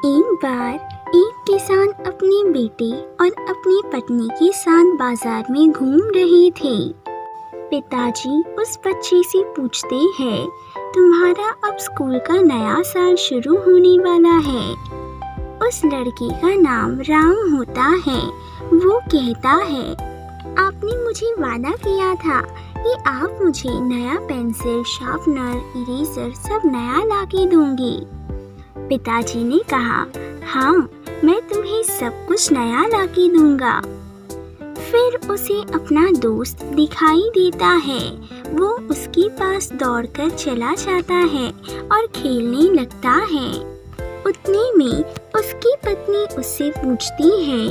एक बार एक किसान अपने बेटे और अपनी पत्नी के साथ बाजार में घूम रहे थे। पिताजी उस बच्चे से पूछते हैं, तुम्हारा अब स्कूल का नया साल शुरू होने वाला है। उस लड़के का नाम राम होता है। वो कहता है, आपने मुझे वादा किया था कि आप मुझे नया पेंसिल, शार्पनर, इरेजर सब नया लाके दोगे। पिताजी ने कहा, हाँ, मैं तुम्हें सब कुछ नया लाके दूंगा। फिर उसे अपना दोस्त दिखाई देता है। वो उसके पास दौड़कर चला जाता है और खेलने लगता है। उतने में उसकी पत्नी उससे पूछती है,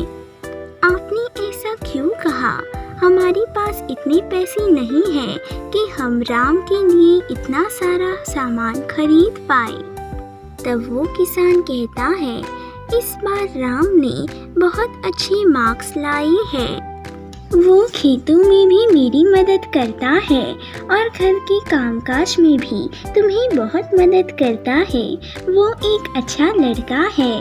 आपने ऐसा क्यों कहा? हमारे पास इतने पैसे नहीं हैं कि हम राम के लिए इतना सारा सामान खरीद पाए। तब वो किसान कहता है, इस बार राम ने बहुत अच्छे मार्क्स लाए हैं। वो खेतों में भी मेरी मदद करता है और घर के कामकाज में भी तुम्हें बहुत मदद करता है। वो एक अच्छा लड़का है।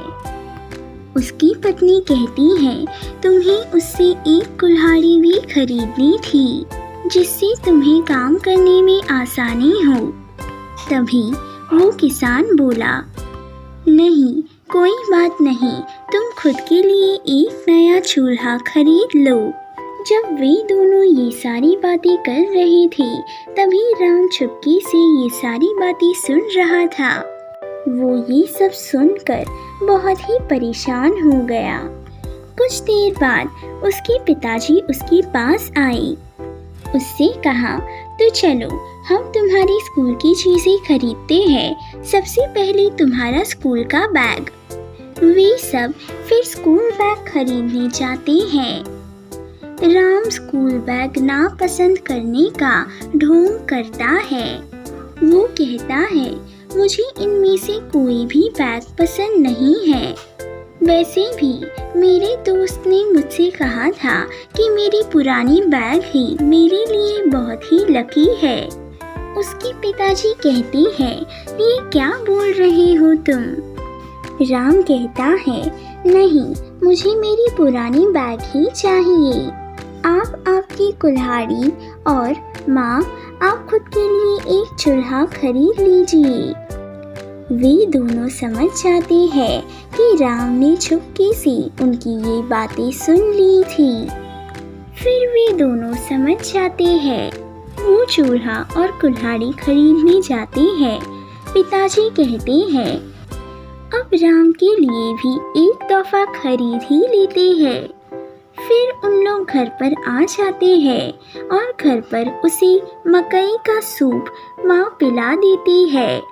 उसकी पत्नी कहती है, तुम्हें उससे एक कुल्हाड़ी भी खरीदनी थी जिससे तुम्हें काम करने में आसानी हो। तभी वो किसान बोला, नहीं, कोई बात नहीं, तुम खुद के लिए एक नया चूल्हा खरीद लो। जब वे दोनों ये सारी बातें कर रहे थे, तभी राम चुपके से ये सारी बातें सुन रहा था। वो ये सब सुनकर बहुत ही परेशान हो गया। कुछ देर बाद उसके पिताजी उसके पास आए। उससे कहा, तो चलो, हम तुम्हारी स्कूल की चीज़ें खरीदते हैं। सबसे पहले तुम्हारा स्कूल का बैग। वे सब फिर स्कूल बैग खरीदने जाते हैं। राम स्कूल बैग नापसंद करने का ढोंग करता है। वो कहता है, मुझे इनमें से कोई भी बैग पसंद नहीं है। वैसे भी मेरे दोस्त ने मुझसे कहा था कि मेरी पुरानी बैग ही मेरे लिए बहुत ही लकी है। उसके पिताजी कहते हैं, ये क्या बोल रहे हो तुम? राम कहता है, नहीं, मुझे मेरी पुरानी बैग ही चाहिए। आप आपकी कुल्हाड़ी और माँ, आप खुद के लिए एक चूल्हा खरीद लीजिए। वे दोनों समझ जाते हैं कि राम ने चुपके से उनकी ये बातें सुन ली थी। फिर वे दोनों समझ जाते हैं। वो चूल्हा और कुल्हाड़ी खरीदने जाते हैं। पिताजी कहते हैं, अब राम के लिए भी एक तोहफा खरीद ही लेते हैं। फिर उन लोग घर पर आ जाते हैं और घर पर उसे मकई का सूप माँ पिला देती है।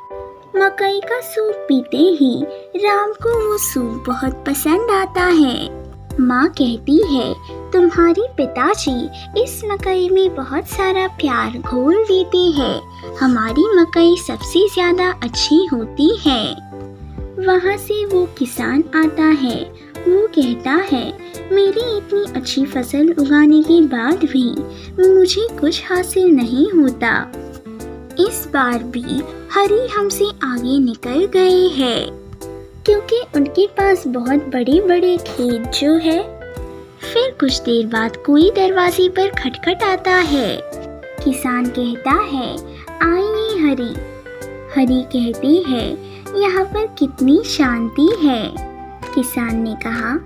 मकई का सूप पीते ही राम को वो सूप बहुत पसंद आता है। माँ कहती है, तुम्हारे पिताजी इस मकई में बहुत सारा प्यार घोल देते हैं। हमारी मकई सबसे ज़्यादा अच्छी होती है। वहाँ से वो किसान आता है। वो कहता है, मेरी इतनी अच्छी फसल उगाने के बाद भी मुझे कुछ हासिल नहीं होता। इस बार भी हरी हमसे आगे निकल गए हैं, क्योंकि उनके पास बहुत बड़े बड़े खेत जो है। फिर कुछ देर बाद कोई दरवाजे पर खटखट आता है। किसान कहता है, आइए हरी। हरी कहती है, यहाँ पर कितनी शांति है। किसान ने कहा,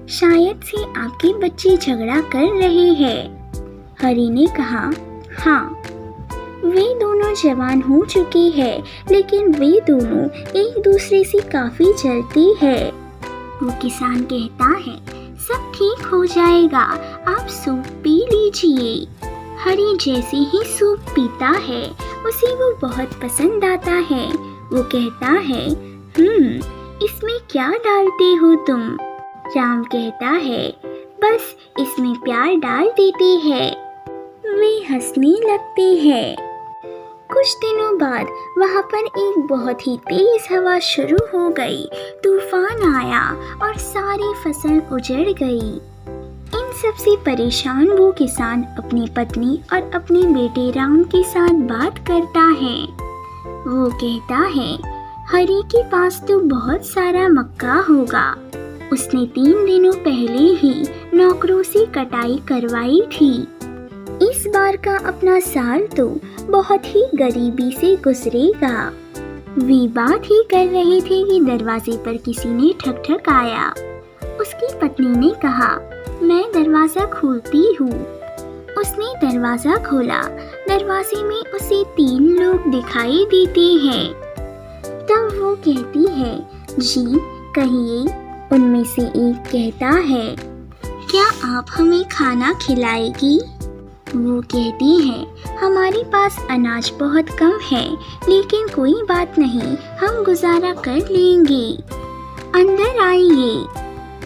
शायद से आपके बच्चे झगड़ा कर रहे हैं। हरी ने कहा, हाँ, वे दोनों जवान हो चुके हैं, लेकिन वे दोनों एक दूसरे से काफी जलते हैं। वो किसान कहता है, सब ठीक हो जाएगा, आप सूप पी लीजिए। हरी जैसे ही सूप पीता है, उसे वो बहुत पसंद आता है। वो कहता है, इसमें क्या डालते हो तुम? राम कहता है, बस इसमें प्यार डाल देते हैं। वे हंसने लगते हैं। कुछ दिनों बाद वहाँ पर एक बहुत ही तेज हवा शुरू हो गई। तूफान आया और सारी फसल उजड़ गई। इन सब से परेशान वो किसान अपनी पत्नी और अपने बेटे राम के साथ बात करता है। वो कहता है, हरी के पास तो बहुत सारा मक्का होगा। उसने 3 दिनों पहले ही नौकरों से कटाई करवाई थी। इस बार का अपना साल तो बहुत ही गरीबी से गुजरेगा। वे बात ही कर रहे थे कि दरवाजे पर किसी ने ठक ठकाया। उसकी पत्नी ने कहा, मैं दरवाजा खोलती हूँ। उसने दरवाजा खोला। दरवाजे में उसे 3 लोग दिखाई देते हैं। तब वो कहती है, जी कहिए। उनमें से एक कहता है, क्या आप हमें खाना खिलाएगी? वो कहती है, हमारे पास अनाज बहुत कम है, लेकिन कोई बात नहीं, हम गुजारा कर लेंगे। अंदर आइए।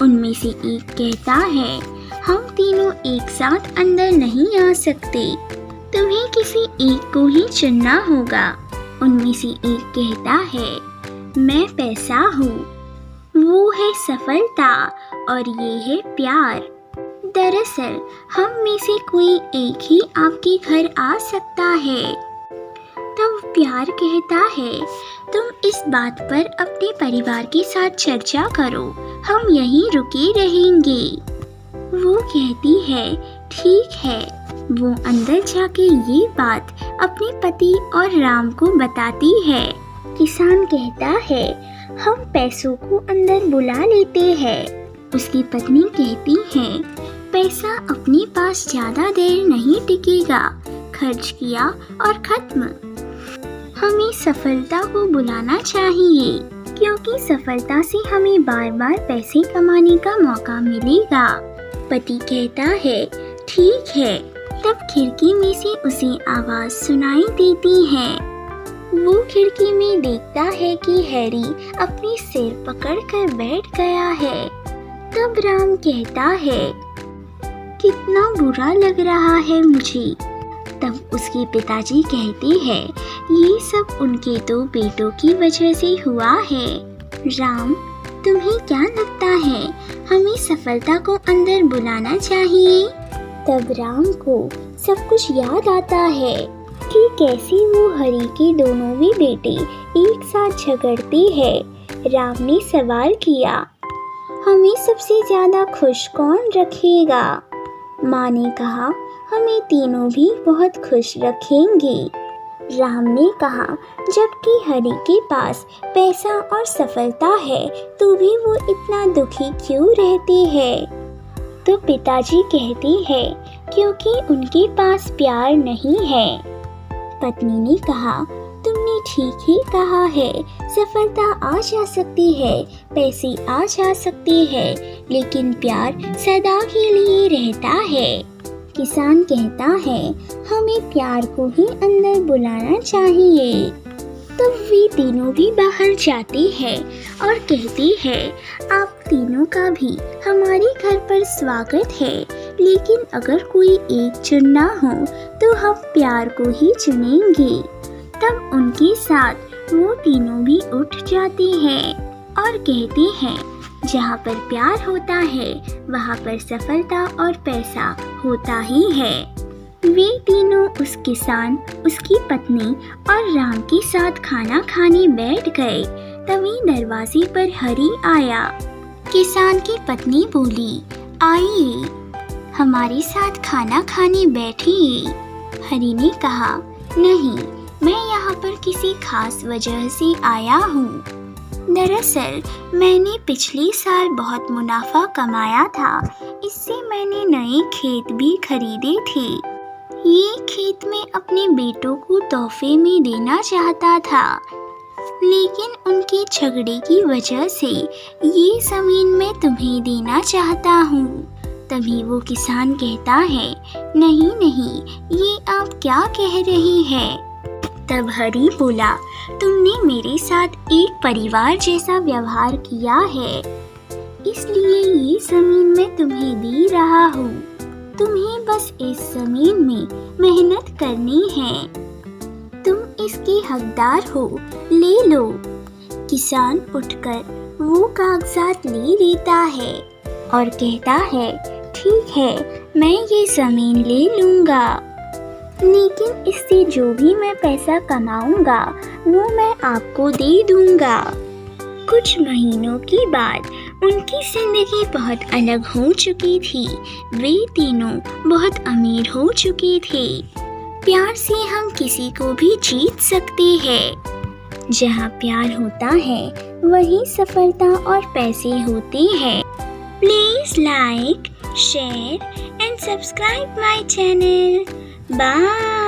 उनमें से एक कहता है, हम तीनों एक साथ अंदर नहीं आ सकते, तुम्हें किसी एक को ही चुनना होगा। उनमें से एक कहता है, मैं पैसा हूँ, वो है सफलता और ये है प्यार। दरअसल हम में से कोई एक ही आपके घर आ सकता है। तब प्यार कहता है, तुम इस बात पर अपने परिवार के साथ चर्चा करो, हम यहीं रुके रहेंगे। वो कहती है, ठीक है। वो अंदर जाके ये बात अपने पति और राम को बताती है। किसान कहता है, हम पैसों को अंदर बुला लेते हैं। उसकी पत्नी कहती है, पैसा अपने पास ज्यादा देर नहीं टिकेगा, खर्च किया और खत्म। हमें सफलता को बुलाना चाहिए, क्योंकि सफलता से हमें बार बार पैसे कमाने का मौका मिलेगा। पति कहता है, ठीक है। तब खिड़की में से उसे आवाज सुनाई देती है। वो खिड़की में देखता है कि हैरी अपनी सिर पकड़कर बैठ गया है। तब राम कहता है, कितना बुरा लग रहा है मुझे। तब उसके पिताजी कहते हैं, ये सब उनके 2 बेटों की वजह से हुआ है। राम, तुम्हें क्या लगता है, हमें सफलता को अंदर बुलाना चाहिए? तब राम को सब कुछ याद आता है कि कैसे वो हरी के दोनों भी बेटे एक साथ झगड़ते हैं। राम ने सवाल किया, हमें सबसे ज्यादा खुश कौन रखेगा? माँ ने कहा, हमें तीनों भी बहुत खुश रखेंगे। राम ने कहा, जबकि हरी के पास पैसा और सफलता है तो भी वो इतना दुखी क्यों रहती है? तो पिताजी कहते हैं, क्योंकि उनके पास प्यार नहीं है। पत्नी ने कहा, तुमने ठीक ही कहा है, सफलता आ जा सकती है, पैसे आ जा सकते हैं, लेकिन प्यार सदा के लिए रहता है। किसान कहता है, हमें प्यार को ही अंदर बुलाना चाहिए। तब वे तीनों भी बाहर जाते हैं और कहते हैं, आप तीनों का भी हमारे घर पर स्वागत है, लेकिन अगर कोई एक चुनना हो तो हम प्यार को ही चुनेंगे। तब उनके साथ वो तीनों भी उठ जाते हैं और कहते हैं, जहाँ पर प्यार होता है वहाँ पर सफलता और पैसा होता ही है। वे तीनों, उस किसान, उसकी पत्नी और राम के साथ खाना खाने बैठ गए। तभी दरवाजे पर हरी आया। किसान की पत्नी बोली, आइए, हमारे साथ खाना खाने बैठिए। हरी ने कहा, नहीं, मैं यहाँ पर किसी खास वजह से आया हूँ। दरअसल मैंने पिछले साल बहुत मुनाफा कमाया था, इससे मैंने नए खेत भी खरीदे थे। ये खेत मैं अपने बेटों को तोहफे में देना चाहता था, लेकिन उनके झगड़े की वजह से ये ज़मीन मैं तुम्हें देना चाहता हूँ। तभी वो किसान कहता है, नहीं नहीं, ये आप क्या कह रही हैं? तब हरी बोला, तुमने मेरे साथ एक परिवार जैसा व्यवहार किया है, इसलिए ये ज़मीन मैं तुम्हें दे रहा हूँ। तुम्हें बस इस ज़मीन में मेहनत करनी है, तुम इसके हकदार हो, ले लो। किसान उठकर वो कागजात ले लेता है और कहता है, ठीक है, मैं ये ज़मीन ले लूँगा। लेकिन इससे जो भी मैं पैसा कमाऊंगा वो मैं आपको दे दूंगा। कुछ महीनों के बाद उनकी जिंदगी बहुत अलग हो चुकी थी। वे तीनों बहुत अमीर हो चुके थे। प्यार से हम किसी को भी जीत सकते हैं। जहाँ प्यार होता है वहीं सफलता और पैसे होते हैं। Please like, share and subscribe my channel. Bye.